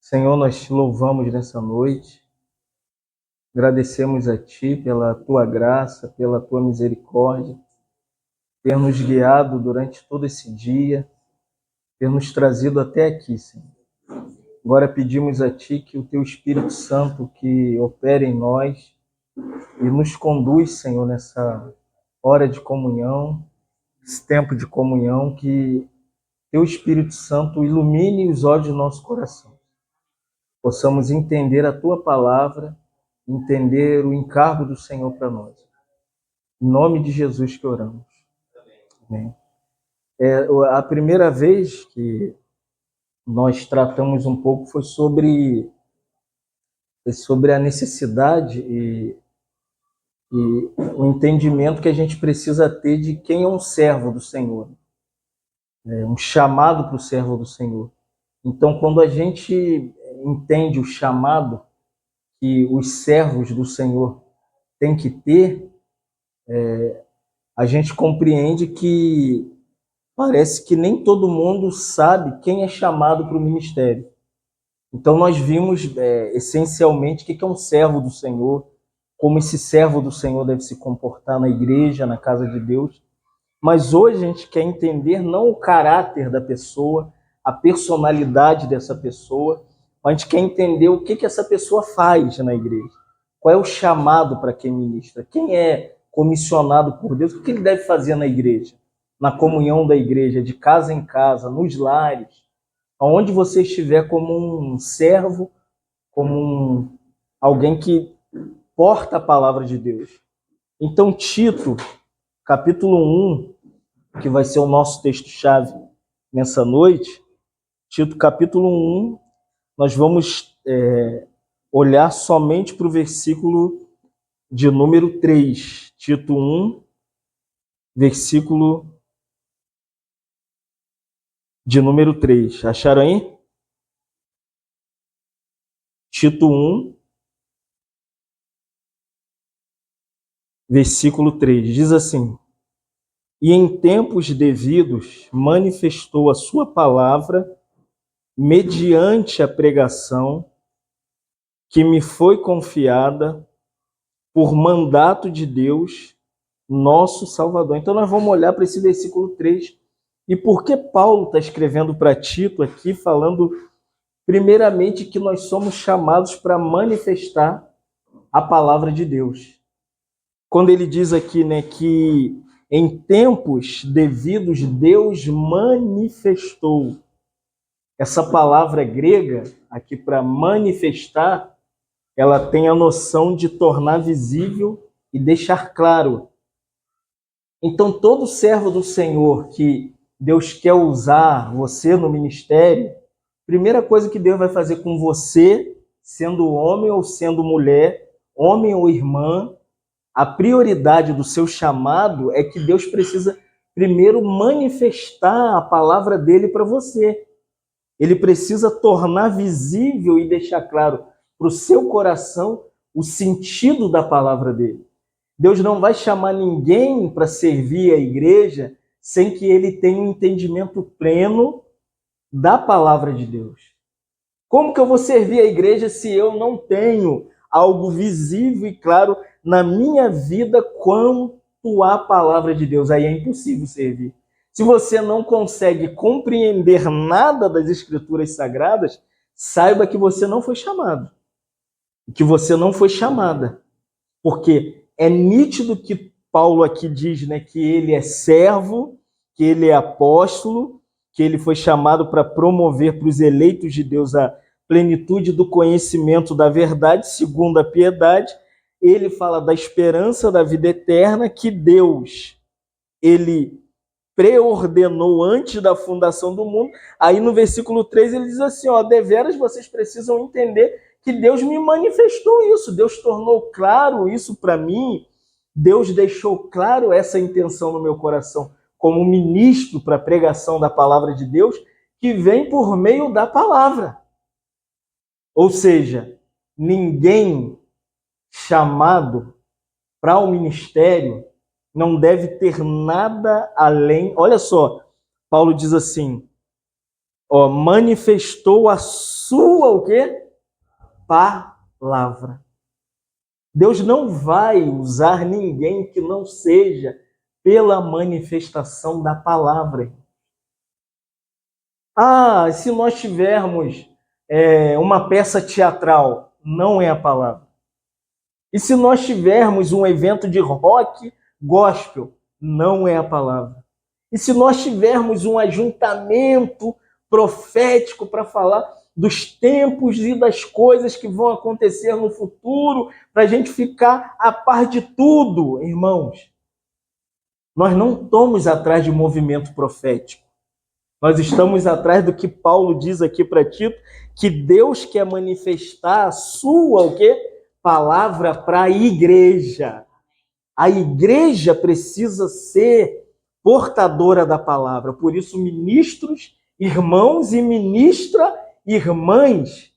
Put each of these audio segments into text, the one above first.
Senhor, nós te louvamos nessa noite, agradecemos a Ti pela Tua graça, pela Tua misericórdia, ter nos guiado durante todo esse dia, ter nos trazido até aqui, Senhor. Agora pedimos a Ti que o Teu Espírito Santo que opere em nós e nos conduz, Senhor, nessa hora de comunhão, esse tempo de comunhão, que Teu Espírito Santo ilumine os olhos do nosso coração. Possamos entender a Tua palavra, entender o encargo do Senhor para nós. Em nome de Jesus que oramos. Amém. A primeira vez que nós tratamos um pouco foi sobre a necessidade e o entendimento que a gente precisa ter de quem é um servo do Senhor. Um chamado para o servo do Senhor. Então, quando a gente entende o chamado que os servos do Senhor têm que ter, a gente compreende que parece que nem todo mundo sabe quem é chamado para o ministério. Então nós vimos essencialmente o que é um servo do Senhor, como esse servo do Senhor deve se comportar na igreja, na casa de Deus. Mas hoje a gente quer entender não o caráter da pessoa, a personalidade dessa pessoa, mas a gente quer entender o que essa pessoa faz na igreja. Qual é o chamado para quem ministra? Quem é comissionado por Deus? O que ele deve fazer na igreja? Na comunhão da igreja, de casa em casa, nos lares, aonde você estiver como um servo, como alguém que porta a palavra de Deus. Então, Tito, capítulo 1, que vai ser o nosso texto-chave nessa noite, Tito, capítulo 1, nós vamos olhar somente para o versículo de número 3. Tito 1, versículo de número 3. Acharam aí? Tito 1, versículo 3. Diz assim: E em tempos devidos manifestou a sua palavra mediante a pregação que me foi confiada por mandato de Deus, nosso Salvador. Então nós vamos olhar para esse versículo 3. E por que Paulo está escrevendo para Tito aqui, falando primeiramente que nós somos chamados para manifestar a palavra de Deus. Quando ele diz aqui, né, que em tempos devidos Deus manifestou. Essa palavra grega, aqui para manifestar, ela tem a noção de tornar visível e deixar claro. Então, todo servo do Senhor que Deus quer usar você no ministério, primeira coisa que Deus vai fazer com você, sendo homem ou sendo mulher, homem ou irmã, a prioridade do seu chamado é que Deus precisa primeiro manifestar a palavra dele para você. Ele precisa tornar visível e deixar claro para o seu coração o sentido da palavra dele. Deus não vai chamar ninguém para servir a igreja sem que ele tenha um entendimento pleno da palavra de Deus. Como que eu vou servir a igreja se eu não tenho algo visível e claro na minha vida quanto à palavra de Deus? Aí é impossível servir. Se você não consegue compreender nada das Escrituras Sagradas, saiba que você não foi chamado. Que você não foi chamada. Porque é nítido que Paulo aqui diz, né, que ele é servo, que ele é apóstolo, que ele foi chamado para promover para os eleitos de Deus a plenitude do conhecimento da verdade, segundo a piedade. Ele fala da esperança da vida eterna, que Deus, ele preordenou antes da fundação do mundo. Aí no versículo 3 ele diz assim, deveras vocês precisam entender que Deus me manifestou isso, Deus tornou claro isso para mim, Deus deixou claro essa intenção no meu coração, como ministro para a pregação da palavra de Deus, que vem por meio da palavra. Ou seja, ninguém chamado para o ministério não deve ter nada além. Olha só, Paulo diz assim, Ó, manifestou a sua o quê? Palavra. Deus não vai usar ninguém que não seja pela manifestação da palavra. Ah, se nós tivermos uma peça teatral, não é a palavra. E se nós tivermos um evento de rock gospel, não é a palavra. E se nós tivermos um ajuntamento profético para falar dos tempos e das coisas que vão acontecer no futuro, para a gente ficar a par de tudo, irmãos, nós não estamos atrás de movimento profético. Nós estamos atrás do que Paulo diz aqui para Tito, que Deus quer manifestar a sua o quê? Palavra para a igreja. A igreja precisa ser portadora da palavra. Por isso, ministros, irmãos e ministra, irmãs,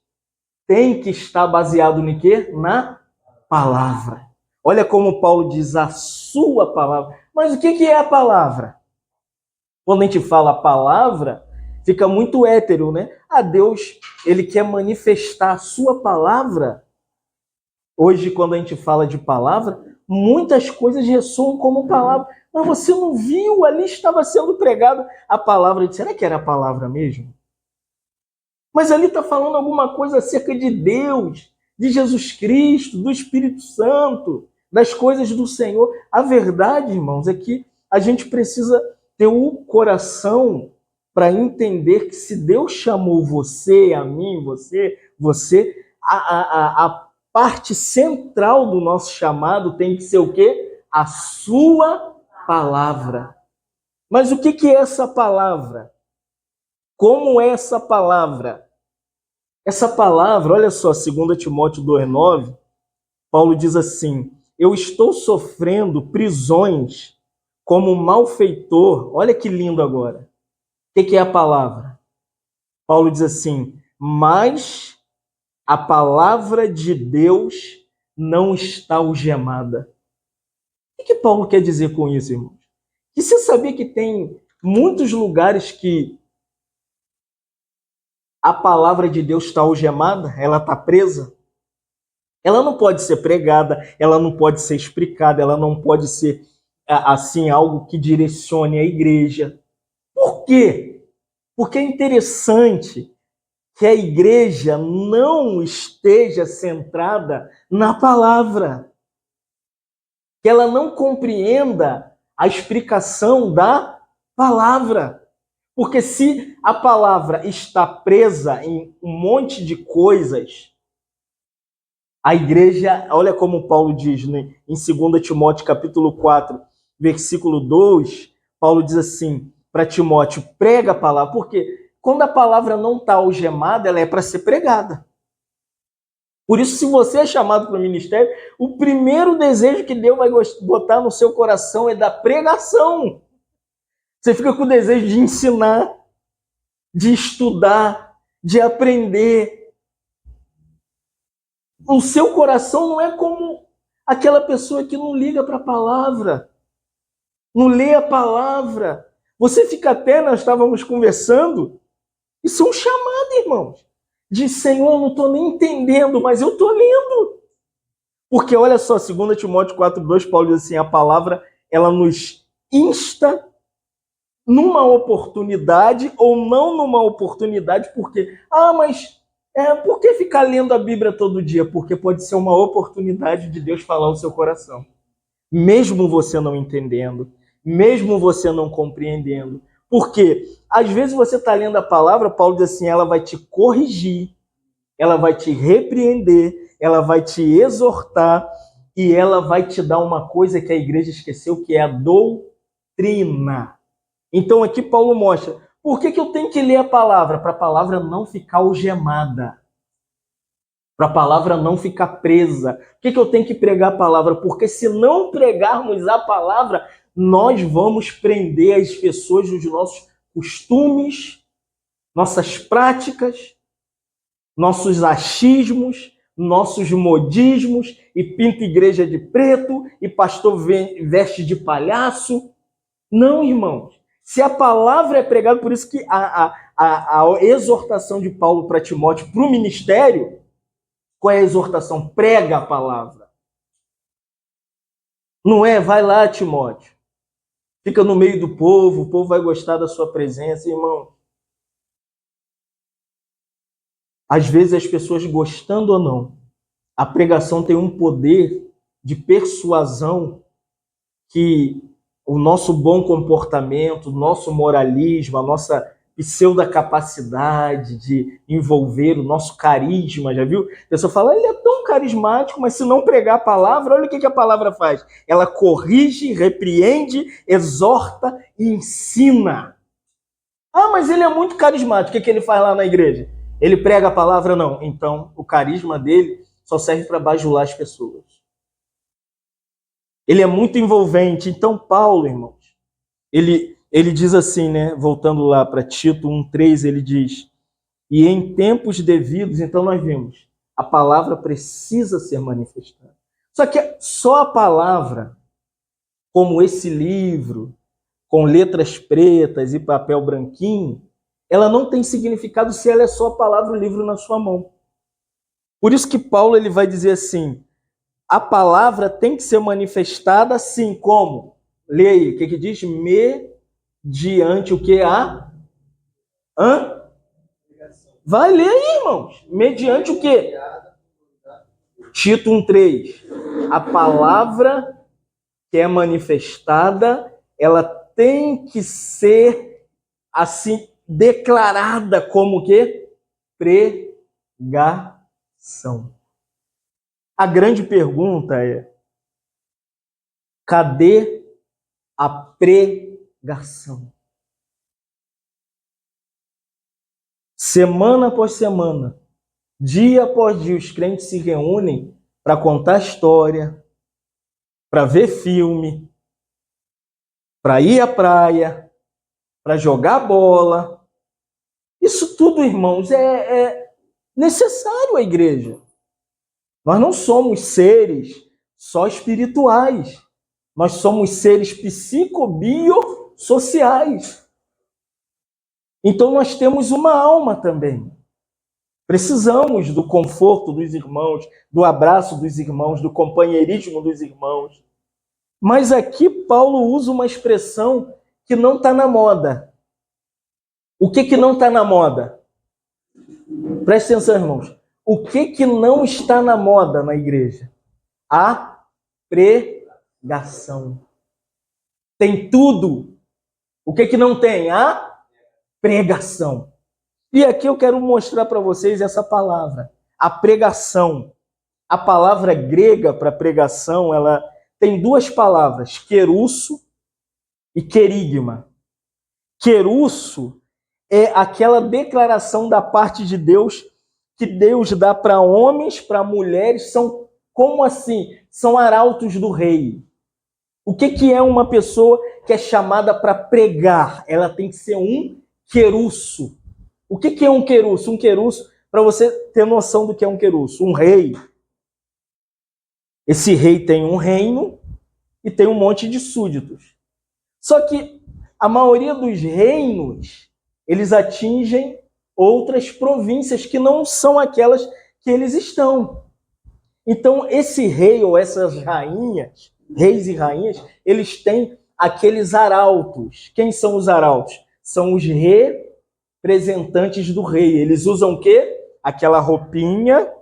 têm que estar baseado no quê? Na palavra. Olha como Paulo diz, a sua palavra. Mas o que é a palavra? Quando a gente fala palavra, fica muito hétero, né? Ah, Deus, ele quer manifestar a sua palavra. Hoje, quando a gente fala de palavra, muitas coisas ressoam como palavra. Mas você não viu, ali estava sendo pregado a palavra. Será que era a palavra mesmo? Mas ali está falando alguma coisa acerca de Deus, de Jesus Cristo, do Espírito Santo, das coisas do Senhor. A verdade, irmãos, é que a gente precisa ter o coração para entender que se Deus chamou você, a mim, você, a parte central do nosso chamado tem que ser o quê? A sua palavra. Mas o que é essa palavra? Como é essa palavra? Essa palavra, olha só, 2 Timóteo 2,9, Paulo diz assim, eu estou sofrendo prisões como malfeitor. Olha que lindo agora. O que é a palavra? Paulo diz assim, mas a palavra de Deus não está algemada. O que Paulo quer dizer com isso, irmãos? Que você sabia que tem muitos lugares que a palavra de Deus está algemada, ela está presa? Ela não pode ser pregada, ela não pode ser explicada, ela não pode ser, assim, algo que direcione a igreja. Por quê? Porque é interessante que a igreja não esteja centrada na palavra, que ela não compreenda a explicação da palavra. Porque se a palavra está presa em um monte de coisas, a igreja, olha como Paulo diz, né? Em 2 Timóteo capítulo 4, versículo 2, Paulo diz assim para Timóteo, prega a palavra, porque quando a palavra não está algemada, ela é para ser pregada. Por isso, se você é chamado para o ministério, o primeiro desejo que Deus vai botar no seu coração é da pregação. Você fica com o desejo de ensinar, de estudar, de aprender. O seu coração não é como aquela pessoa que não liga para a palavra, não lê a palavra. Você fica até, nós estávamos conversando, isso é um chamado, irmãos. De Senhor, eu não estou nem entendendo, mas eu estou lendo. Porque olha só, 2 Timóteo 4,2, Paulo diz assim, a palavra, ela nos insta numa oportunidade ou não numa oportunidade, porque, mas por que ficar lendo a Bíblia todo dia? Porque pode ser uma oportunidade de Deus falar ao seu coração. Mesmo você não entendendo, mesmo você não compreendendo. Porque às vezes você está lendo a palavra, Paulo diz assim, ela vai te corrigir, ela vai te repreender, ela vai te exortar e ela vai te dar uma coisa que a igreja esqueceu, que é a doutrina. Então aqui Paulo mostra, por que eu tenho que ler a palavra? Para a palavra não ficar algemada, para a palavra não ficar presa. Por que eu tenho que pregar a palavra? Porque se não pregarmos a palavra, nós vamos prender as pessoas nos nossos costumes, nossas práticas, nossos achismos, nossos modismos, e pinta igreja de preto, e pastor veste de palhaço. Não, irmãos. Se a palavra é pregada, por isso que a exortação de Paulo para Timóteo, para o ministério, qual é a exortação? Prega a palavra. Não é, vai lá, Timóteo. Fica no meio do povo, o povo vai gostar da sua presença, irmão. Às vezes as pessoas, gostando ou não, a pregação tem um poder de persuasão que o nosso bom comportamento, o nosso moralismo, a nossa pseudo-capacidade de envolver, o nosso carisma, já viu? A pessoa fala, ele é tão carismático, mas se não pregar a palavra, olha o que a palavra faz. Ela corrige, repreende, exorta e ensina. Ah, mas ele é muito carismático, o que ele faz lá na igreja? Ele prega a palavra? Não. Então, o carisma dele só serve para bajular as pessoas. Ele é muito envolvente. Então, Paulo, irmãos, ele diz assim, né? Voltando lá para Tito 1,3, ele diz, e em tempos devidos, então nós vimos, a palavra precisa ser manifestada. Só que só a palavra, como esse livro, com letras pretas e papel branquinho, ela não tem significado se ela é só a palavra, o livro na sua mão. Por isso que Paulo ele vai dizer assim, a palavra tem que ser manifestada assim como? Lê aí, o que diz? Mediante o que? Hã? Vai ler aí, irmãos. Mediante o que? Tito 1,3. A palavra que é manifestada, ela tem que ser assim, declarada como o quê? Pregação. A grande pergunta é, cadê a pregação? Semana após semana, dia após dia, os crentes se reúnem para contar história, para ver filme, para ir à praia, para jogar bola. Isso tudo, irmãos, é necessário à igreja. Nós não somos seres só espirituais. Nós somos seres psicobiosociais. Então nós temos uma alma também. Precisamos do conforto dos irmãos, do abraço dos irmãos, do companheirismo dos irmãos. Mas aqui Paulo usa uma expressão que não está na moda. O que não está na moda? Presta atenção, irmãos. O que não está na moda na igreja? A pregação. Tem tudo. O que não tem? A pregação. E aqui eu quero mostrar para vocês essa palavra, a pregação. A palavra grega para pregação, ela tem duas palavras, querusso e querigma. Querusso é aquela declaração da parte de Deus que Deus dá para homens, para mulheres, são como assim? São arautos do rei. O que é uma pessoa que é chamada para pregar? Ela tem que ser um querusso. O que é um querusso? Um querusso, para você ter noção do que é um querusso, um rei. Esse rei tem um reino e tem um monte de súditos. Só que a maioria dos reinos, eles atingem outras províncias que não são aquelas que eles estão. Então, esse rei ou essas rainhas, reis e rainhas, eles têm aqueles arautos. Quem são os arautos? São os representantes do rei. Eles usam o quê? Aquela roupinha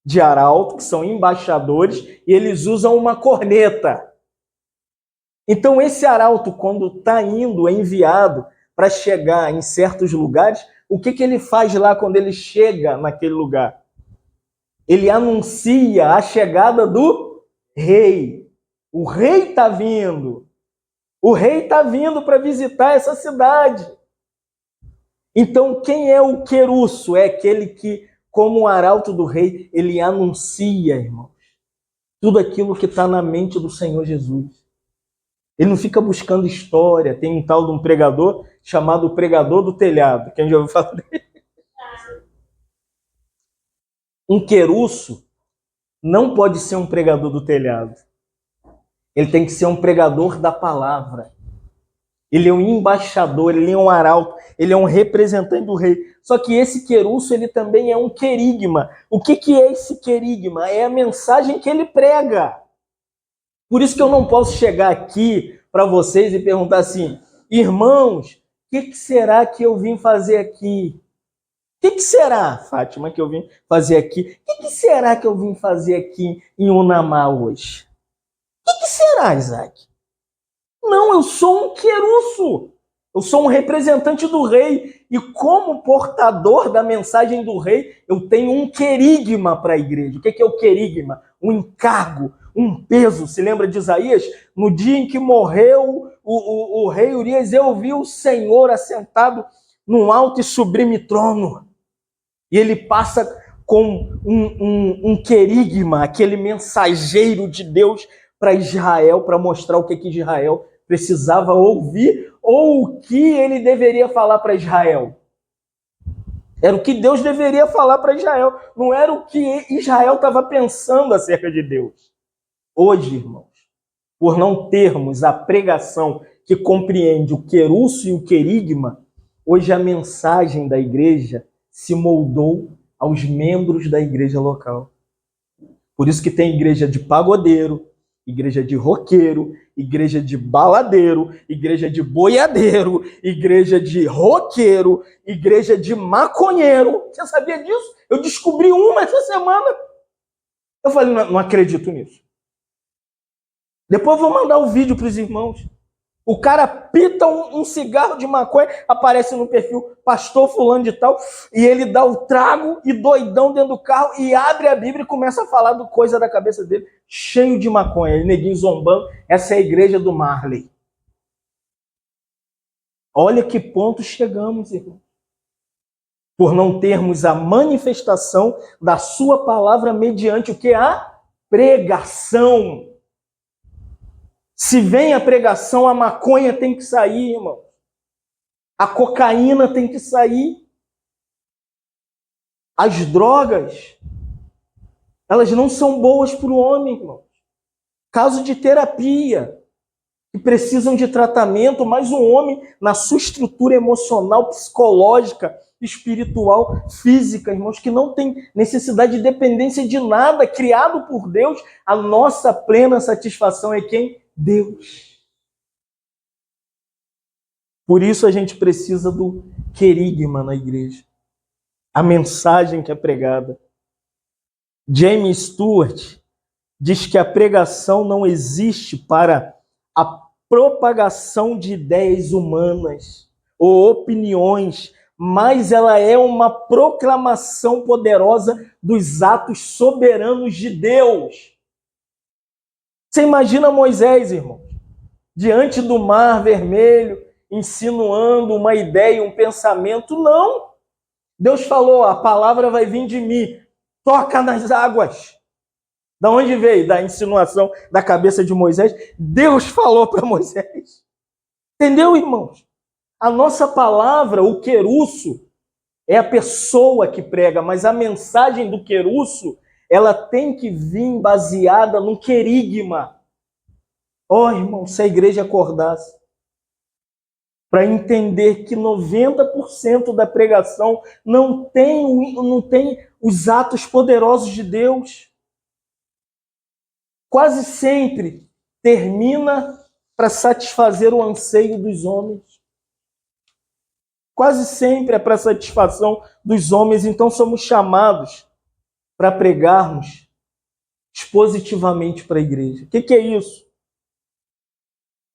de arauto, que são embaixadores, e eles usam uma corneta. Então, esse arauto, quando está indo, é enviado para chegar em certos lugares, o que ele faz lá quando ele chega naquele lugar? Ele anuncia a chegada do rei. O rei está vindo. O rei está vindo para visitar essa cidade. Então, quem é o querusso? É aquele que, como o arauto do rei, ele anuncia, irmãos, tudo aquilo que está na mente do Senhor Jesus. Ele não fica buscando história. Tem um tal de um pregador chamado pregador do telhado. Quem já ouviu falar dele? Um querusso não pode ser um pregador do telhado. Ele tem que ser um pregador da palavra. Ele é um embaixador, ele é um arauto, ele é um representante do rei. Só que esse querúcio, ele também é um querigma. O que é esse querigma? É a mensagem que ele prega. Por isso que eu não posso chegar aqui para vocês e perguntar assim, irmãos, o que será que eu vim fazer aqui? O que será, Fátima, que eu vim fazer aqui? O que será que eu vim fazer aqui em Unamá hoje? O que será, Isaac? Não, eu sou um querúcio. Eu sou um representante do rei. E como portador da mensagem do rei, eu tenho um querigma para a igreja. O que é o querigma? Um encargo, um peso. Se lembra de Isaías? No dia em que morreu o rei Urias, eu vi o Senhor assentado num alto e sublime trono. E ele passa com um querigma, aquele mensageiro de Deus para Israel, para mostrar o que Israel precisava ouvir ou o que ele deveria falar para Israel. Era o que Deus deveria falar para Israel, não era o que Israel estava pensando acerca de Deus. Hoje, irmãos, por não termos a pregação que compreende o querúcio e o querigma, hoje a mensagem da igreja se moldou aos membros da igreja local. Por isso que tem igreja de pagodeiro, igreja de roqueiro, igreja de baladeiro, igreja de boiadeiro, igreja de roqueiro, igreja de maconheiro. Você sabia disso? Eu descobri uma essa semana. Eu falei, não acredito nisso. Depois eu vou mandar o vídeo para os irmãos. O cara pita um cigarro de maconha, aparece no perfil pastor fulano de tal, e ele dá o trago e doidão dentro do carro e abre a Bíblia e começa a falar do coisa da cabeça dele, cheio de maconha. Ele neguinho zombando, essa é a igreja do Marley. Olha que ponto chegamos, irmão. Por não termos a manifestação da sua palavra mediante o que? A pregação. Se vem a pregação, a maconha tem que sair, irmão. A cocaína tem que sair. As drogas, elas não são boas para o homem, irmão. Caso de terapia, que precisam de tratamento, mas o homem, na sua estrutura emocional, psicológica, espiritual, física, irmãos, que não tem necessidade de dependência de nada, criado por Deus, a nossa plena satisfação é quem? Deus. Por isso a gente precisa do querigma na igreja. A mensagem que é pregada. James Stewart diz que a pregação não existe para a propagação de ideias humanas ou opiniões, mas ela é uma proclamação poderosa dos atos soberanos de Deus. Você imagina Moisés, irmão, diante do mar vermelho, insinuando uma ideia, um pensamento? Não. Deus falou, a palavra vai vir de mim, toca nas águas. Da onde veio? Da insinuação da cabeça de Moisés. Deus falou para Moisés. Entendeu, irmãos? A nossa palavra, o querúcio, é a pessoa que prega, mas a mensagem do querúcio, ela tem que vir baseada no querigma. Ó, irmão, se a igreja acordasse para entender que 90% da pregação não tem os atos poderosos de Deus. Quase sempre termina para satisfazer o anseio dos homens. Quase sempre é para satisfação dos homens. Então somos chamados para pregarmos expositivamente para a igreja. O que é isso?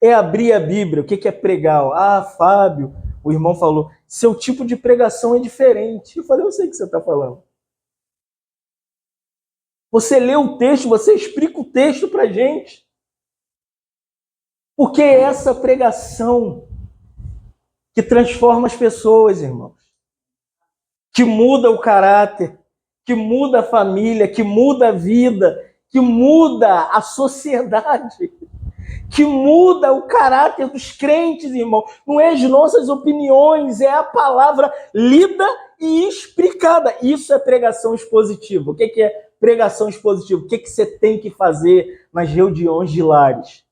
É abrir a Bíblia. O que é pregar? Ah, Fábio, o irmão falou, seu tipo de pregação é diferente. Eu falei, eu sei o que você está falando. Você lê o texto, você explica o texto para a gente. Porque é essa pregação que transforma as pessoas, irmãos. Que muda o caráter, que muda a família, que muda a vida, que muda a sociedade, que muda o caráter dos crentes, irmão. Não é as nossas opiniões, é a palavra lida e explicada. Isso é pregação expositiva. O que é pregação expositiva? O que você tem que fazer nas reuniões de lares?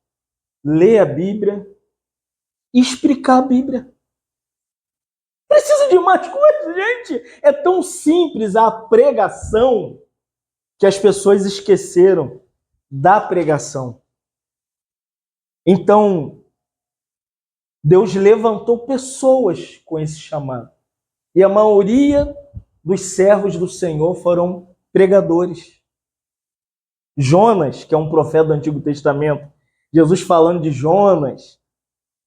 Ler a Bíblia explicar a Bíblia. Precisa de mais coisa, gente. É tão simples a pregação que as pessoas esqueceram da pregação. Então, Deus levantou pessoas com esse chamado. E a maioria dos servos do Senhor foram pregadores. Jonas, que é um profeta do Antigo Testamento, Jesus falando de Jonas,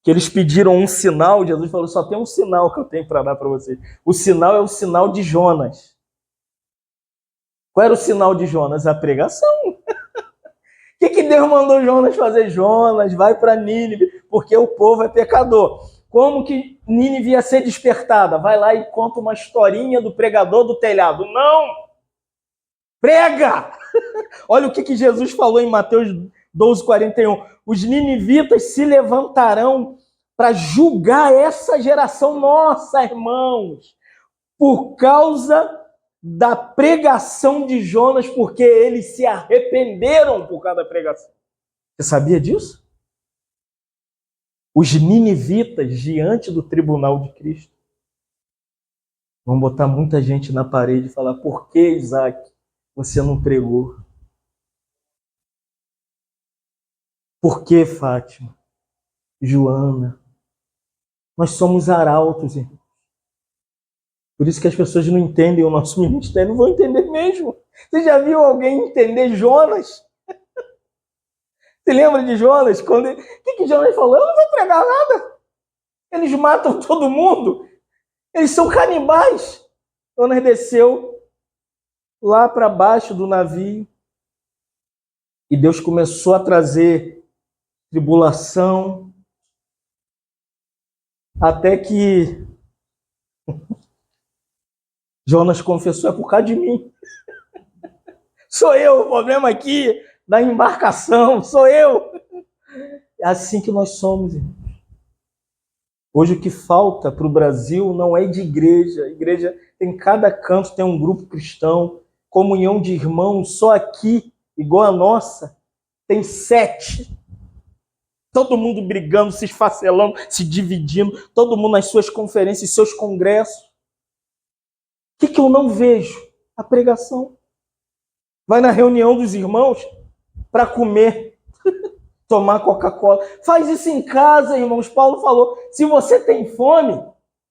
que eles pediram um sinal, Jesus falou, só tem um sinal que eu tenho para dar para vocês. O sinal é o sinal de Jonas. Qual era o sinal de Jonas? A pregação. O que Deus mandou Jonas fazer? Jonas, vai para Nínive, porque o povo é pecador. Como que Nínive ia ser despertada? Vai lá e conta uma historinha do pregador do telhado. Não! Prega! Olha o que Jesus falou em Mateus 12:41. Os ninivitas se levantarão para julgar essa geração nossa, irmãos, por causa da pregação de Jonas, porque eles se arrependeram por causa da pregação. Você sabia disso? Os ninivitas, diante do tribunal de Cristo, vão botar muita gente na parede e falar, por que, Isaac, você não pregou? Por que, Fátima? Joana? Nós somos arautos, irmão. Por isso que as pessoas não entendem o nosso ministério, não vão entender mesmo. Você já viu alguém entender Jonas? Você lembra de Jonas? O que Jonas falou? Eu não vou pregar nada. Eles matam todo mundo. Eles são canibais. Jonas desceu lá para baixo do navio e Deus começou a trazer tribulação até que Jonas confessou, é por causa de mim. Sou eu o problema aqui da embarcação, sou eu. É assim que nós somos, irmãos. Hoje o que falta para o Brasil não é de igreja. A igreja tem cada canto, tem um grupo cristão, comunhão de irmãos, só aqui, igual a nossa, tem 7. Todo mundo brigando, se esfacelando, se dividindo, todo mundo nas suas conferências, seus congressos. O que eu não vejo? A pregação. Vai na reunião dos irmãos para comer, tomar Coca-Cola. Faz isso em casa, irmãos. Paulo falou, se você tem fome,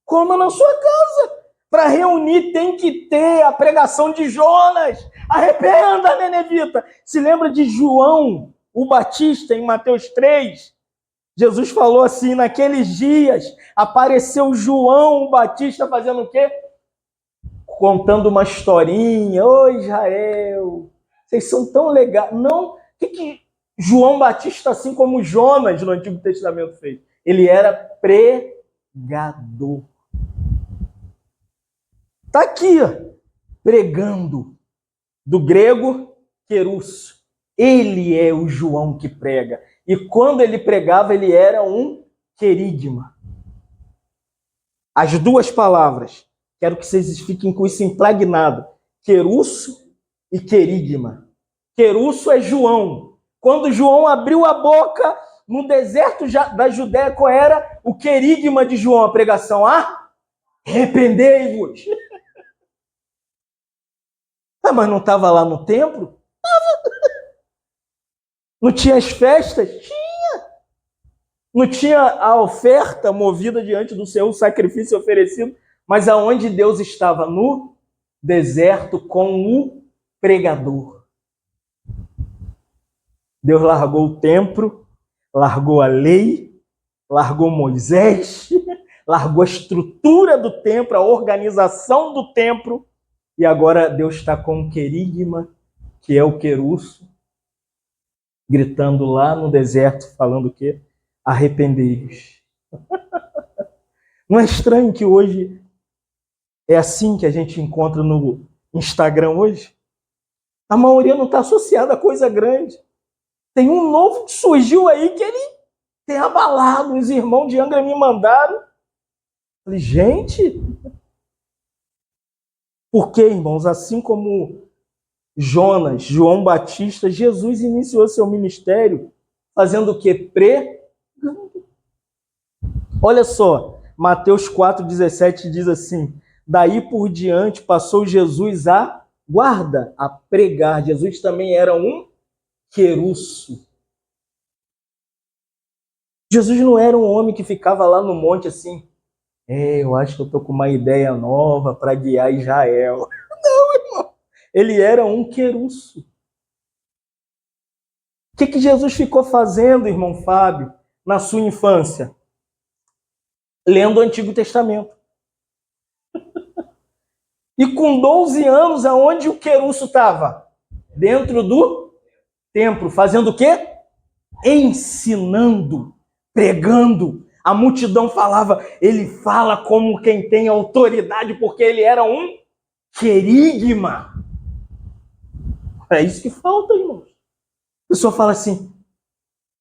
coma na sua casa. Para reunir tem que ter a pregação de Jonas. Arrependa, nenevita. Se lembra de João, o Batista, em Mateus 3? Jesus falou assim, naqueles dias, apareceu João, o Batista, fazendo o quê? Contando uma historinha. Ô Israel, vocês são tão legais. Não, o que João Batista, assim como Jonas no Antigo Testamento, fez? Ele era pregador. Está aqui, ó, pregando. Do grego, querus. Ele é o João que prega. E quando ele pregava, ele era um querigma. As duas palavras, quero que vocês fiquem com isso impregnado. Querusso e querigma. Querusso é João. Quando João abriu a boca no deserto da Judéia, qual era o querigma de João? A pregação, arrependei-vos. Mas não estava lá no templo? Não tinha as festas? Tinha. Não tinha a oferta movida diante do Senhor, o sacrifício oferecido, mas aonde Deus estava? No deserto com o pregador. Deus largou o templo, largou a lei, largou Moisés, largou a estrutura do templo, a organização do templo, e agora Deus está com o querigma, que é o querusso, gritando lá no deserto, falando o quê? Arrependei-vos. Não é estranho que hoje é assim que a gente encontra no Instagram hoje? A maioria não está associada a coisa grande. Tem um novo que surgiu aí que ele tem abalado. Os irmãos de Angra me mandaram. Falei, gente, por que, irmãos? Assim como Jonas, João Batista, Jesus iniciou seu ministério fazendo o quê? Pregando. Olha só, Mateus 4,17 diz assim: daí por diante passou Jesus a guarda, a pregar. Jesus também era um querusso. Jesus não era um homem que ficava lá no monte assim, eu acho que eu tô com uma ideia nova para guiar Israel. Não, irmão. Ele era um querusso. O que Jesus ficou fazendo, irmão Fábio, na sua infância? Lendo o Antigo Testamento. E com 12 anos, aonde o querusso estava? Dentro do templo. Fazendo o quê? Ensinando, pregando. A multidão falava, ele fala como quem tem autoridade, porque ele era um querigma. É isso que falta, irmãos. A pessoa fala assim,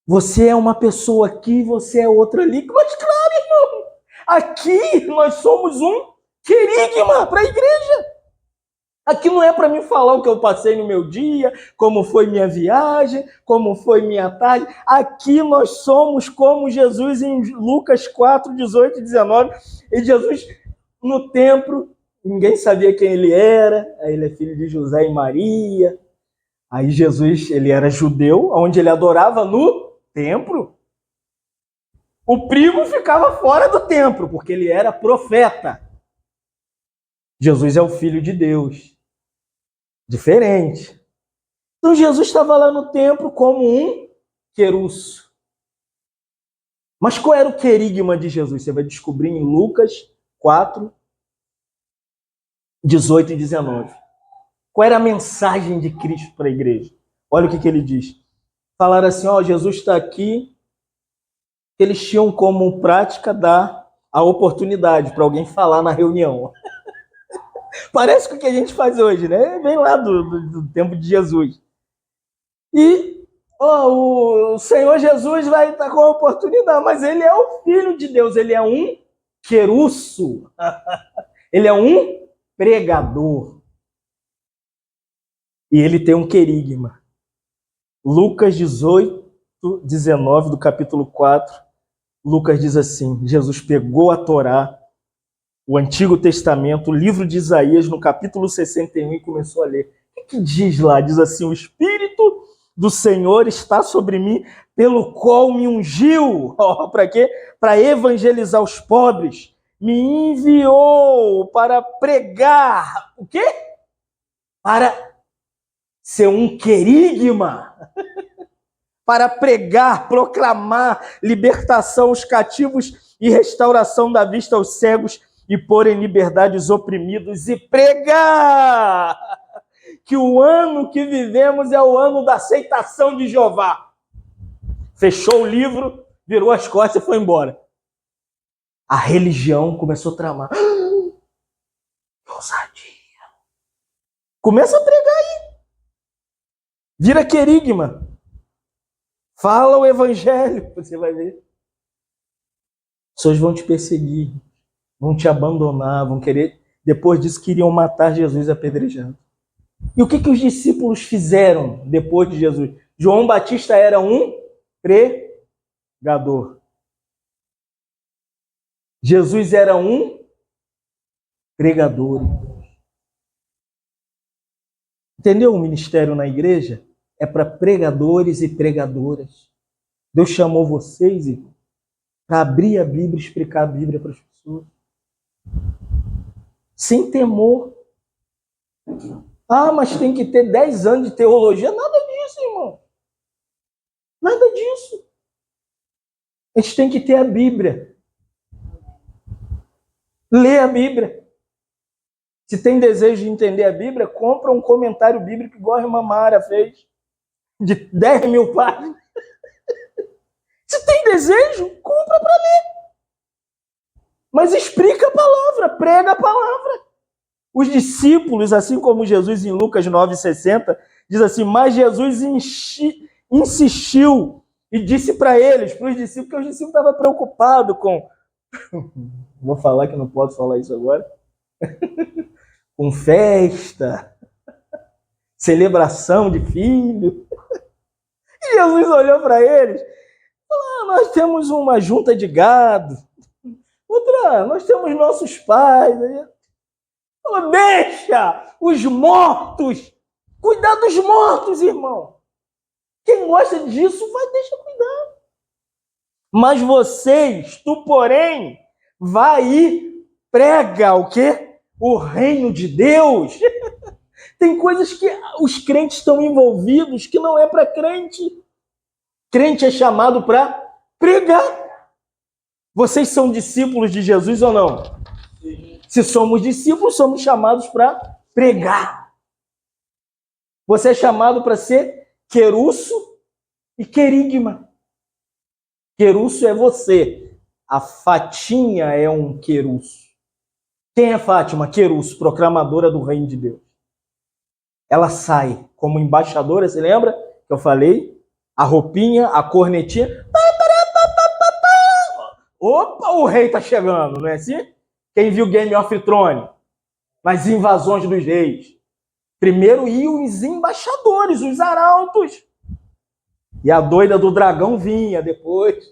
você é uma pessoa aqui, você é outra ali. Mas claro, irmão, aqui nós somos um querigma para a igreja. Aqui não é para mim falar o que eu passei no meu dia, como foi minha viagem, como foi minha tarde. Aqui nós somos como Jesus em Lucas 4, 18 e 19. E Jesus no templo, ninguém sabia quem ele era. Aí ele é filho de José e Maria. Aí Jesus, ele era judeu, onde ele adorava no templo. O primo ficava fora do templo, porque ele era profeta. Jesus é o filho de Deus. Diferente. Então Jesus estava lá no templo como um querusso. Mas qual era o querigma de Jesus? Você vai descobrir em Lucas 4, 18 e 19. Qual era a mensagem de Cristo para a igreja? Olha o que ele diz. Falaram assim, Jesus está aqui. Eles tinham como prática dar a oportunidade para alguém falar na reunião. Parece com o que a gente faz hoje, né? Vem lá do tempo de Jesus. E o Senhor Jesus vai estar com a oportunidade, mas ele é o Filho de Deus, ele é um querusso, ele é um pregador. E ele tem um querigma. Lucas 18, 19, do capítulo 4, Lucas diz assim, Jesus pegou a Torá, o Antigo Testamento, o livro de Isaías, no capítulo 61, e começou a ler. O que diz lá? Diz assim, o Espírito do Senhor está sobre mim, pelo qual me ungiu. Para quê? Para evangelizar os pobres. Me enviou para pregar. O quê? Para ser um querigma. Para pregar, proclamar libertação aos cativos e restauração da vista aos cegos e pôr em liberdade os oprimidos e pregar que o ano que vivemos é o ano da aceitação de Jeová. Fechou o livro, virou as costas e foi embora. A religião começou a tramar. Ousadia. Começa a pregar aí. Vira querigma. Fala o evangelho, você vai ver. As pessoas vão te perseguir, vão te abandonar, vão querer... Depois disso, queriam matar Jesus apedrejado. E o que os discípulos fizeram depois de Jesus? João Batista era um pregador. Jesus era um pregador. Entendeu? O ministério na igreja é para pregadores e pregadoras. Deus chamou vocês para abrir a Bíblia e explicar a Bíblia para as pessoas. Sem temor. Mas tem que ter 10 anos de teologia. Nada disso, irmão. Nada disso. A gente tem que ter a Bíblia. Lê a Bíblia. Se tem desejo de entender a Bíblia, compra um comentário bíblico igual a irmã Mara fez, de 10 mil páginas. Se tem desejo, compra para ler. Mas explica a palavra, prega a palavra. Os discípulos, assim como Jesus em Lucas 9,60, diz assim, mas Jesus insistiu e disse para eles, para os discípulos, porque os discípulos estavam preocupados com... Vou falar que não posso falar isso agora. Com festa, celebração de filho. E Jesus olhou para eles e falou, nós temos uma junta de gado, Nós temos nossos pais. Deixa os mortos. Cuidar dos mortos, irmão. Quem gosta disso, deixa cuidar. Mas tu, porém, vai e prega o quê? O reino de Deus. Tem coisas que os crentes estão envolvidos que não é para crente. Crente é chamado para pregar. Vocês são discípulos de Jesus ou não? Sim. Se somos discípulos, somos chamados para pregar. Você é chamado para ser querusso e querigma. Querusso é você. A Fatinha é um querusso. Quem é Fátima? Querusso, proclamadora do reino de Deus. Ela sai como embaixadora, você lembra que eu falei? A roupinha, a cornetinha. Opa, o rei tá chegando, não é assim? Quem viu Game of Thrones? Nas invasões dos reis. Primeiro iam os embaixadores, os arautos. E a doida do dragão vinha depois.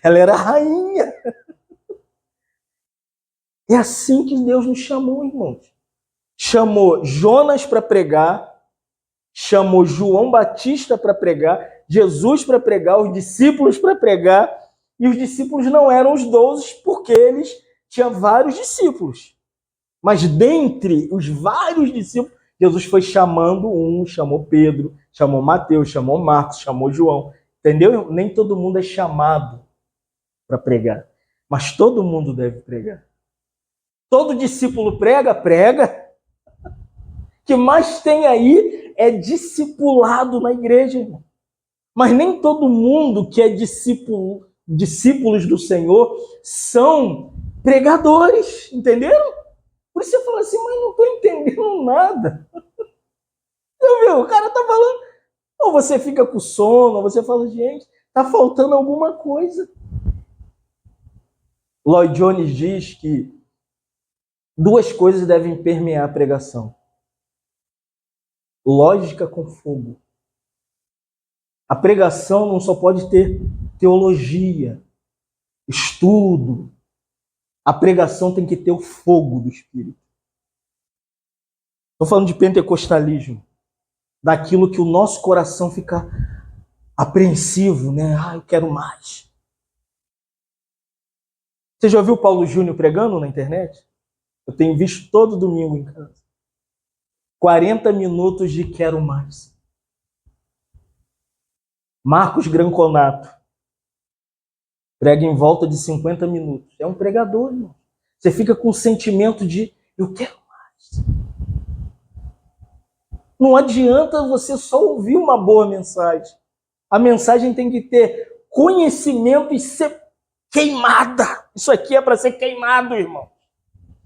Ela era a rainha. É assim que Deus nos chamou, irmãos. Chamou Jonas para pregar, chamou João Batista para pregar, Jesus para pregar, os discípulos para pregar, e os discípulos não eram os 12, porque eles tinham vários discípulos. Mas dentre os vários discípulos, Jesus foi chamando chamou Pedro, chamou Mateus, chamou Marcos, chamou João. Entendeu? Nem todo mundo é chamado para pregar, mas todo mundo deve pregar. Todo discípulo prega. O que mais tem aí é discipulado na igreja, irmão. Mas nem todo mundo que é discípulos do Senhor são pregadores, entenderam? Por isso você fala assim, mas não estou entendendo nada. O cara está falando, ou você fica com sono, ou você fala, gente, está faltando alguma coisa. Lloyd Jones diz que 2 coisas devem permear a pregação. Lógica com fogo. A pregação não só pode ter teologia, estudo. A pregação tem que ter o fogo do Espírito. Estou falando de pentecostalismo. Daquilo que o nosso coração fica apreensivo, né? Eu quero mais. Você já ouviu Paulo Júnior pregando na internet? Eu tenho visto todo domingo em casa. 40 minutos de quero mais. Marcos Granconato prega em volta de 50 minutos. É um pregador, irmão. Você fica com o sentimento de eu quero mais. Não adianta você só ouvir uma boa mensagem. A mensagem tem que ter conhecimento e ser queimada. Isso aqui é para ser queimado, irmão.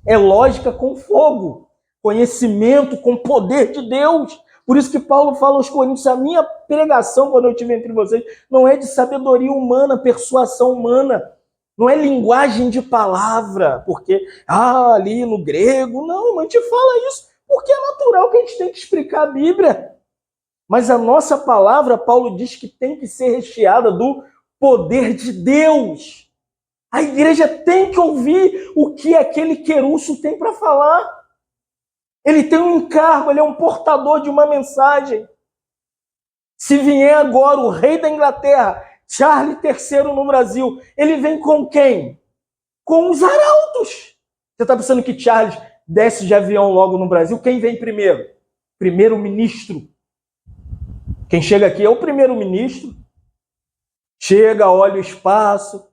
É lógica com fogo. Conhecimento com poder de Deus. Por isso que Paulo fala aos Coríntios, a minha pregação, quando eu estiver entre vocês, não é de sabedoria humana, persuasão humana. Não é linguagem de palavra, porque, ali no grego, não, a gente fala isso, porque é natural que a gente tem que explicar a Bíblia. Mas a nossa palavra, Paulo diz que tem que ser recheada do poder de Deus. A igreja tem que ouvir o que aquele querusso tem para falar. Ele tem um encargo, ele é um portador de uma mensagem. Se vier agora o rei da Inglaterra, Charles III no Brasil, ele vem com quem? Com os arautos. Você está pensando que Charles desce de avião logo no Brasil? Quem vem primeiro? Primeiro-ministro. Quem chega aqui é o primeiro-ministro. Chega, olha o espaço,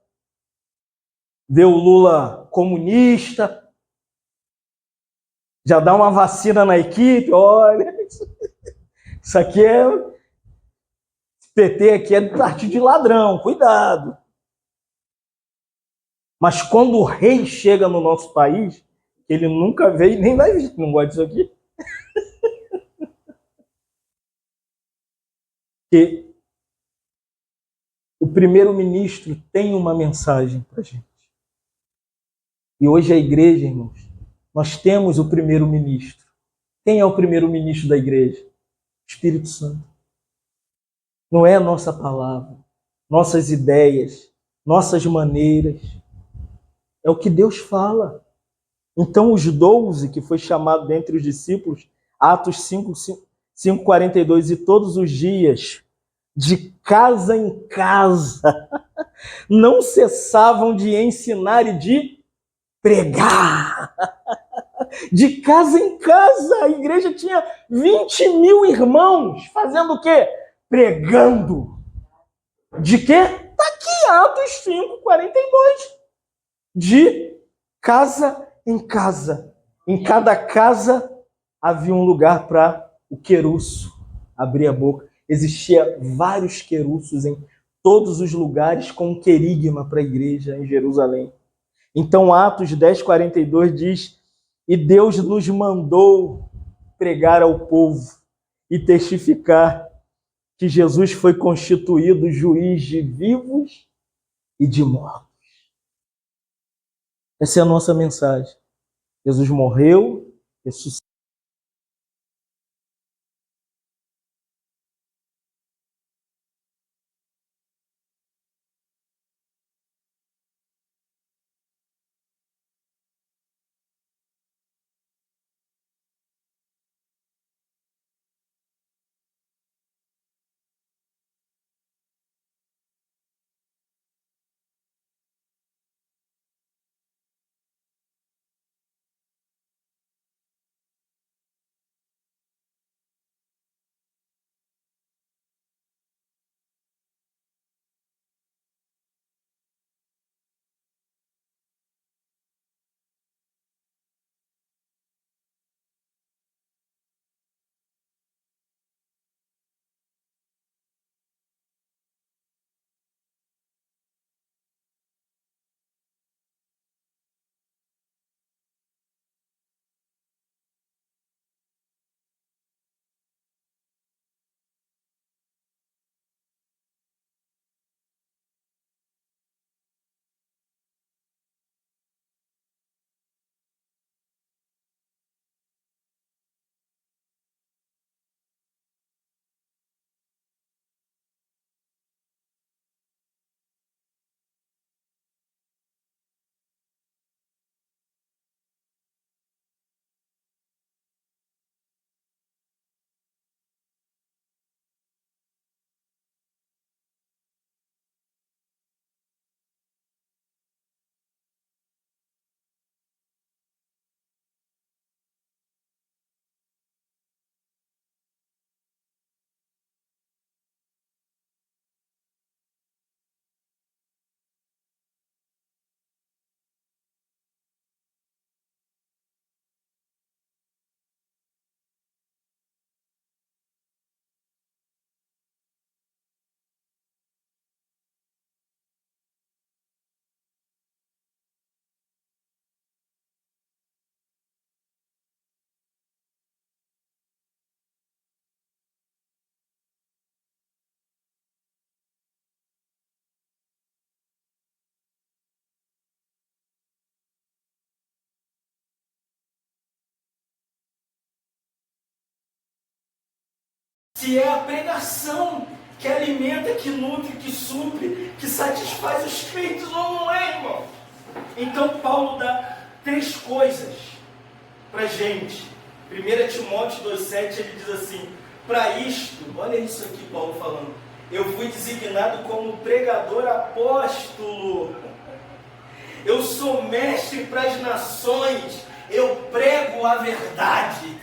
vê o Lula comunista, já dá uma vacina na equipe, olha, isso aqui é... Esse PT aqui é do partido de ladrão, cuidado. Mas quando o rei chega no nosso país, ele nunca veio e nem vai vir, não gosta disso aqui. Que o primeiro-ministro tem uma mensagem para a gente. E hoje a igreja, irmãos, nós temos o primeiro-ministro. Quem é o primeiro-ministro da igreja? O Espírito Santo. Não é a nossa palavra, nossas ideias, nossas maneiras. É o que Deus fala. Então, os 12, que foi chamado dentre os discípulos, Atos 5:42, e todos os dias, de casa em casa, não cessavam de ensinar e de pregar. De casa em casa, a igreja tinha 20 mil irmãos, fazendo o quê? Pregando. De quê? Está aqui, Atos 5:42. De casa em casa. Em cada casa havia um lugar para o querusço abrir a boca. Existia vários querusços em todos os lugares com um querigma para a igreja em Jerusalém. Então, Atos 10:42 diz: e Deus nos mandou pregar ao povo e testificar que Jesus foi constituído juiz de vivos e de mortos. Essa é a nossa mensagem. Jesus morreu, ressuscitou. Se é a pregação que alimenta, que nutre, que supre, que satisfaz os crentes, ou não é, irmão? Então Paulo dá 3 coisas para gente. 1 Timóteo 2,7, ele diz assim: para isto, olha isso aqui Paulo falando, eu fui designado como pregador apóstolo, eu sou mestre para as nações, eu prego a verdade.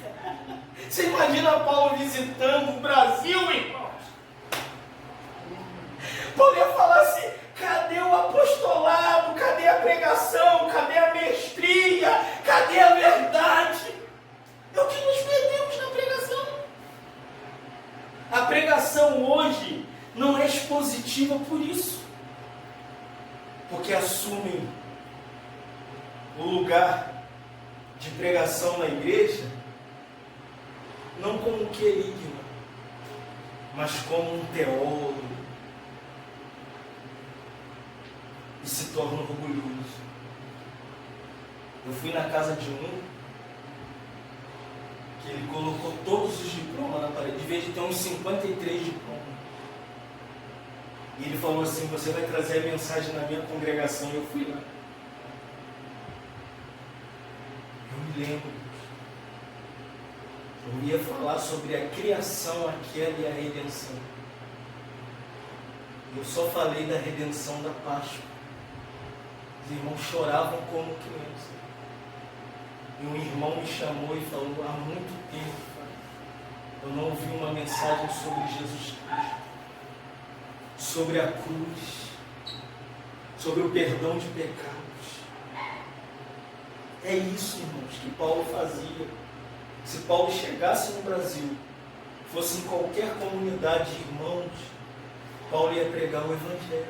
Você imagina Paulo visitando o Brasil, irmãos? Paulo ia falar assim: cadê o apostolado? Cadê a pregação? Cadê a mestria? Cadê a verdade? É o que nos perdemos na pregação. A pregação hoje não é expositiva por isso, porque assumem o lugar de pregação na igreja não como um querigma, mas como um teólogo, e se torna orgulhoso. Eu fui na casa de um que ele colocou todos os diplomas na parede, devia de ter uns 53 diplomas. E ele falou assim: você vai trazer a mensagem na minha congregação. E eu fui lá. lembro. Eu ia falar sobre a criação aquela e a redenção. Eu só falei da redenção da Páscoa. Os irmãos choravam como crianças. E um irmão me chamou e falou: há muito tempo eu não ouvi uma mensagem sobre Jesus Cristo, sobre a cruz, sobre o perdão de pecados. É isso, irmãos, que Paulo fazia. Se Paulo chegasse no Brasil, fosse em qualquer comunidade de irmãos, Paulo ia pregar o Evangelho.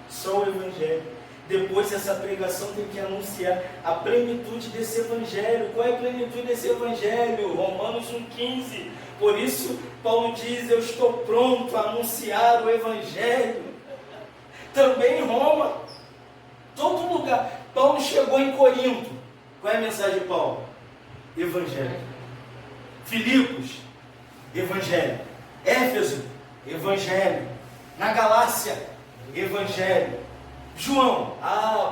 Só o Evangelho. Depois essa pregação tem que anunciar a plenitude desse Evangelho. Qual é a plenitude desse Evangelho? Romanos 1,15. Por isso Paulo diz: eu estou pronto a anunciar o Evangelho. Também em Roma, todo lugar. Paulo chegou em Corinto. Qual é a mensagem de Paulo? Evangelho. Filipos, Evangelho. Éfeso, Evangelho. Na Galácia, Evangelho. João,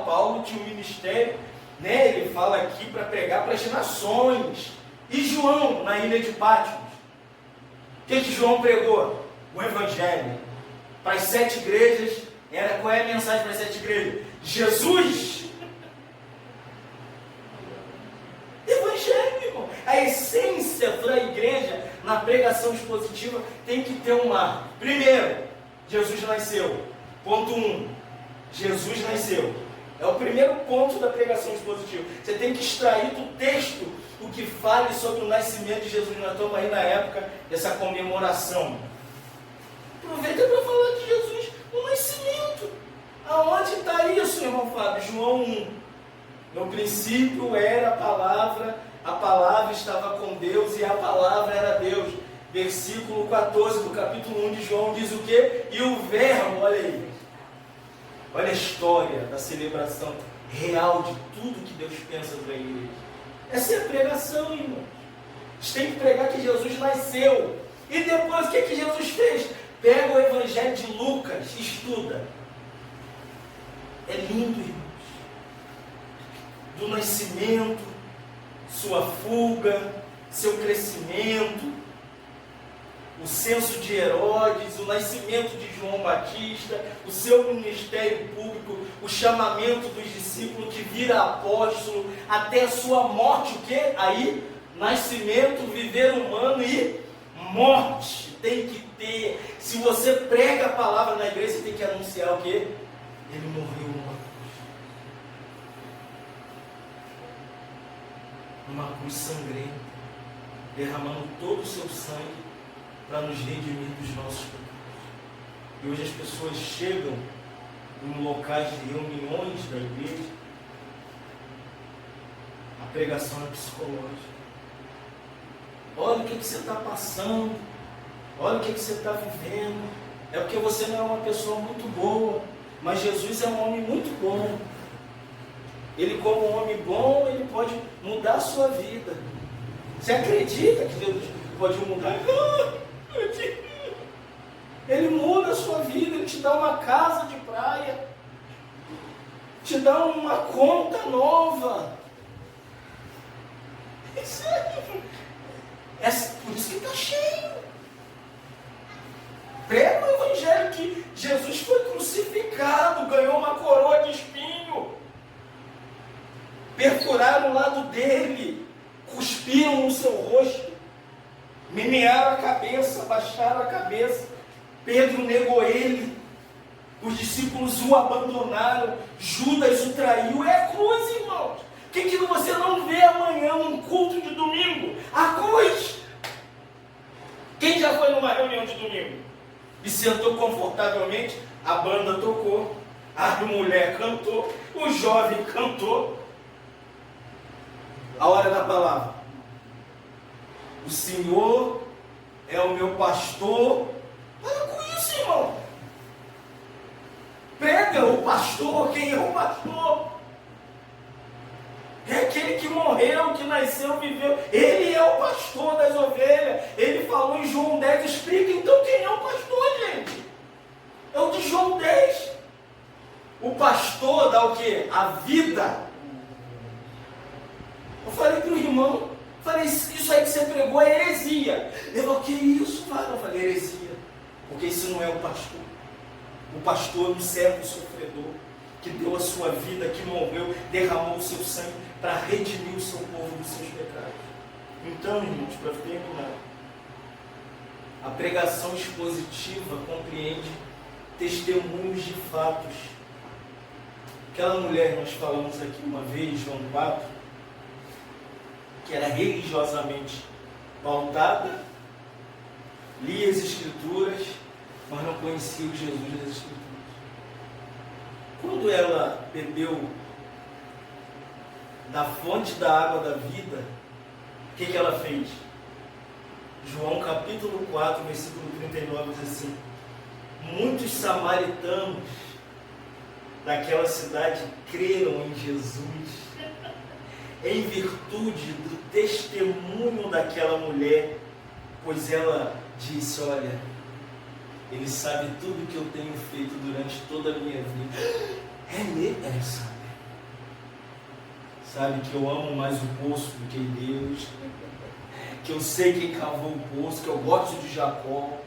Paulo tinha um ministério, né? Ele fala aqui para pregar para as nações. E João, na ilha de Patmos, o que João pregou? O Evangelho. Para as 7 igrejas, qual é a mensagem para as 7 igrejas? Jesus! Evangelho, irmão. A essência da igreja, na pregação expositiva, tem que ter um marco. Primeiro, Jesus nasceu. Ponto 1. Jesus nasceu. É o primeiro ponto da pregação expositiva. Você tem que extrair do texto o que fale sobre o nascimento de Jesus. Nós estamos aí na época dessa comemoração. Aproveita para falar de Jesus no nascimento. Aonde está isso, irmão Fábio? João 1. No princípio era a palavra estava com Deus e a palavra era Deus. Versículo 14 do capítulo 1 de João diz o quê? E o verbo, olha aí. Olha a história da celebração real de tudo que Deus pensa para a igreja. Essa é a pregação, irmãos. A gente tem que pregar que Jesus nasceu. E depois o que Jesus fez? Pega o Evangelho de Lucas, estuda. É lindo, irmãos. Do nascimento, sua fuga, seu crescimento, o censo de Herodes, o nascimento de João Batista, o seu ministério público, o chamamento dos discípulos que vira apóstolo, até a sua morte, o quê? Aí, nascimento, viver humano e morte. Tem que ter. Se você prega a palavra na igreja, você tem que anunciar o quê? Ele morreu numa cruz sangrenta, derramando todo o seu sangue para nos redimir dos nossos pecados. E hoje as pessoas chegam em locais de reuniões da igreja, a pregação é psicológica. Olha o que você está passando, olha o que você está vivendo. É porque você não é uma pessoa muito boa, mas Jesus é um homem muito bom. Ele, como um homem bom, ele pode mudar a sua vida. Você acredita que Deus pode mudar? Ele muda a sua vida, ele te dá uma casa de praia, te dá uma conta nova. Por isso que está cheio. Prega o Evangelho que Jesus foi crucificado, ganhou uma coroa de espinho, perfuraram o lado dele, cuspiram no seu rosto, menearam a cabeça, baixaram a cabeça. Pedro negou ele, os discípulos o abandonaram, Judas o traiu. É a cruz, irmãos. O que você não vê amanhã num culto de domingo? A cruz. Quem já foi numa reunião de domingo e sentou confortavelmente? A banda tocou, a mulher cantou, o jovem cantou. A hora da palavra: o Senhor é o meu pastor. Para com isso, irmão. Prega o pastor. Quem é o pastor? É aquele que morreu, que nasceu, viveu. Ele é o pastor das ovelhas. Ele falou em João 10. Explica então quem é o pastor, gente. É o de João 10. O pastor dá o quê? A vida. Eu falei para isso aí que você pregou é heresia. Ele falou, que isso, varão? Eu falei, heresia. Porque isso não é o pastor. O pastor é um servo sofredor, que deu a sua vida, que morreu, derramou o seu sangue para redimir o seu povo dos seus pecados. Então, irmãos, para terminar, a pregação expositiva compreende testemunhos de fatos. Aquela mulher, nós falamos aqui uma vez, João 4, que era religiosamente pautada, lia as Escrituras, mas não conhecia o Jesus das Escrituras. Quando ela bebeu da fonte da água da vida, o que ela fez? João capítulo 4, versículo 39 diz assim: muitos samaritanos daquela cidade creram em Jesus em virtude do testemunho daquela mulher, pois ela disse, olha, ele sabe tudo que eu tenho feito durante toda a minha vida. É mesmo? É, sabe. Sabe que eu amo mais o poço do que Deus, que eu sei quem cavou o poço, que eu gosto de Jacó.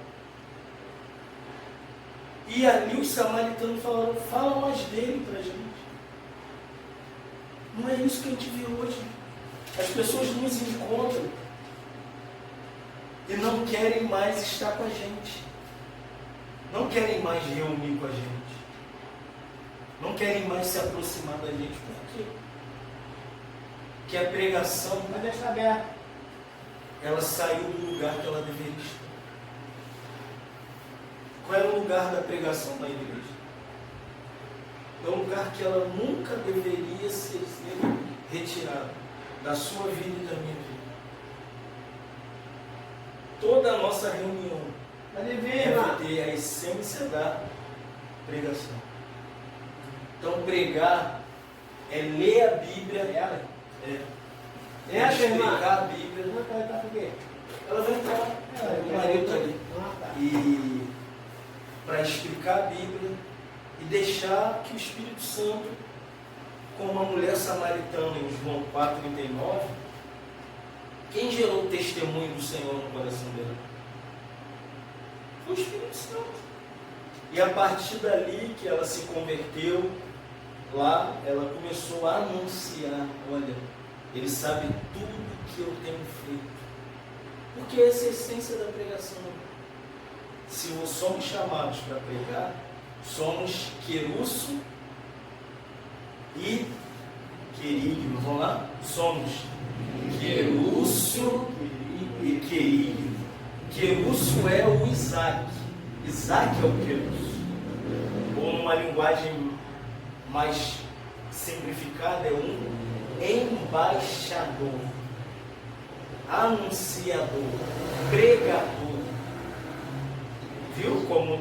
E ali os samaritanos falaram, fala mais dele pra gente. Não é isso que a gente vê hoje. As pessoas nos encontram e não querem mais estar com a gente. Não querem mais reunir com a gente. Não querem mais se aproximar da gente. Por quê? Porque a pregação, ela saiu do lugar que ela deveria estar. Qual era o lugar da pregação na igreja? É um lugar que ela nunca deveria ser retirada da sua vida e da minha vida. Toda a nossa reunião deve ter a essência da pregação. Então, pregar é ler a Bíblia. É explicar a Bíblia. Ela vai entrar. O marido está ali. E para explicar a Bíblia e deixar que o Espírito Santo, como a mulher samaritana em João 4,39, quem gerou o testemunho do Senhor no coração dela? Foi o Espírito Santo. E a partir dali que ela se converteu, lá ela começou a anunciar, olha, ele sabe tudo que eu tenho feito. Porque essa é a essência da pregação. Se somos chamados para pregar, somos querusso e querigma. Vamos lá? Somos querusso e querigma. Querusso é o Isaac. Isaac é o querusso. Ou numa linguagem mais simplificada, é um embaixador, anunciador, pregador. Viu como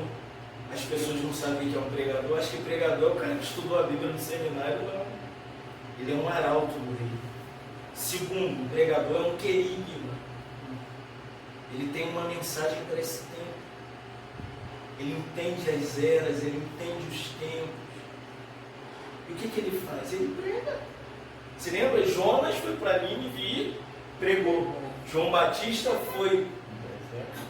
as pessoas não sabem o que é um pregador? Acho que pregador é o cara que estudou a Bíblia no seminário, não. Ele é um arauto do rei. Segundo, o pregador é um querigma. Ele tem uma mensagem para esse tempo. Ele entende as eras, ele entende os tempos. E o que ele faz? Ele prega. Se lembra? Jonas foi para Nínive e pregou. João Batista foi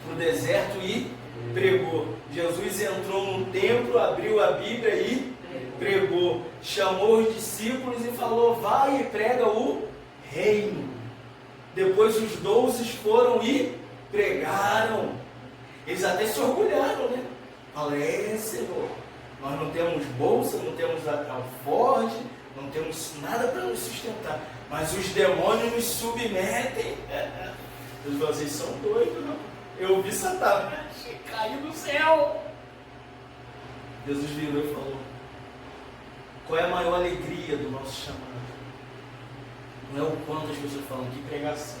para o deserto e pregou. Jesus entrou no templo, abriu a Bíblia e pregou. Chamou os discípulos e falou, vai e prega o reino. Depois os 12 foram e pregaram. Eles até se orgulharam, né? Falaram, Senhor, nós não temos bolsa, não temos alforje, não temos nada para nos sustentar, mas os demônios nos submetem. Deus falou, vocês são doidos, não? Eu vi Satanás cair do céu. Jesus virou e falou, qual é a maior alegria do nosso chamado? Não é o quanto as pessoas falam, que pregação,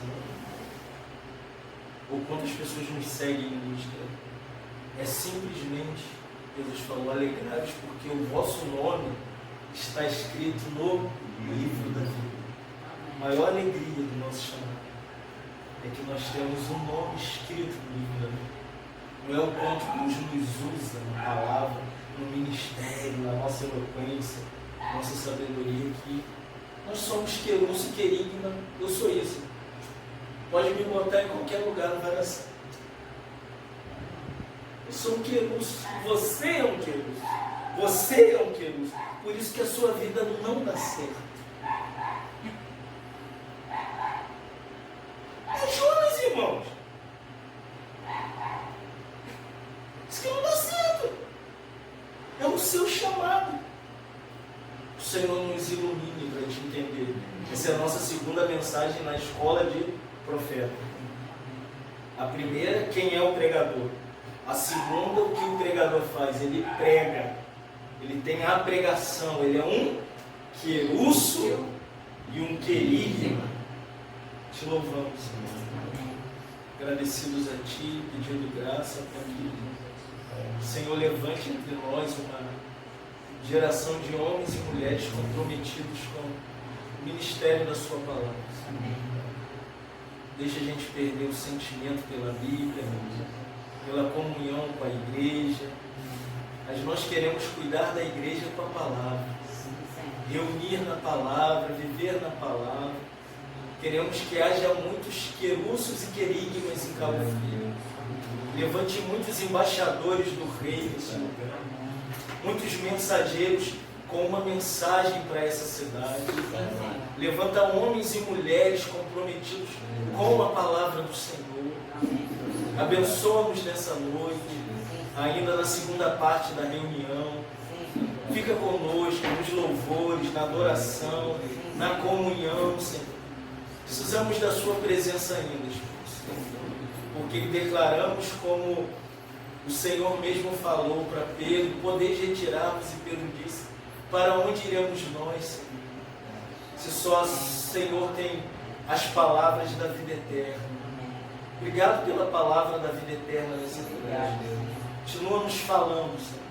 ou quantas pessoas nos seguem no Instagram. É simplesmente, Jesus falou, alegrai-vos porque o vosso nome está escrito no livro da vida. A maior alegria do nosso chamado é que nós temos um nome escrito no livro da vida. Não é o quanto Deus nos usa na palavra, no ministério, na nossa eloquência, nossa sabedoria, que nós somos querusso e querigma. Eu sou isso. Pode me botar em qualquer lugar, não vai dar certo. Eu sou um querus, você é um querus, você é um querus. Por isso que a sua vida não dá certo. É Jonas, irmãos. Isso que não dá certo. É o seu chamado. O Senhor nos ilumine para te entender. Essa é a nossa segunda mensagem na escola de profeta. A primeira, quem é o pregador? A segunda, o que o pregador faz? Ele prega. Ele tem a pregação. Ele é um querusso e um querigma. Te louvamos, Senhor. Agradecidos a Ti, pedindo graça para que o Senhor levante entre nós uma geração de homens e mulheres comprometidos com o ministério da Sua palavra. Deixa a gente perder o sentimento pela Bíblia, pela comunhão com a igreja. Mas nós queremos cuidar da igreja com a palavra, reunir na palavra, viver na palavra. Queremos que haja muitos querussos e querigmas em Cabo Frio. Levante muitos embaixadores do rei nesse lugar, muitos mensageiros com uma mensagem para essa cidade. Levanta homens e mulheres comprometidos com a palavra do Senhor. Abençoa-nos nessa noite, ainda na segunda parte da reunião. Fica conosco nos louvores, na adoração, na comunhão, Senhor. Precisamos da Sua presença ainda, Senhor, porque declaramos como o Senhor mesmo falou para Pedro: podeis retirarmos, e Pedro disse: para onde iremos nós, Senhor? Se só o Senhor tem as palavras da vida eterna. Obrigado pela palavra da vida eterna nesse lugar. Continua nos falando, Senhor.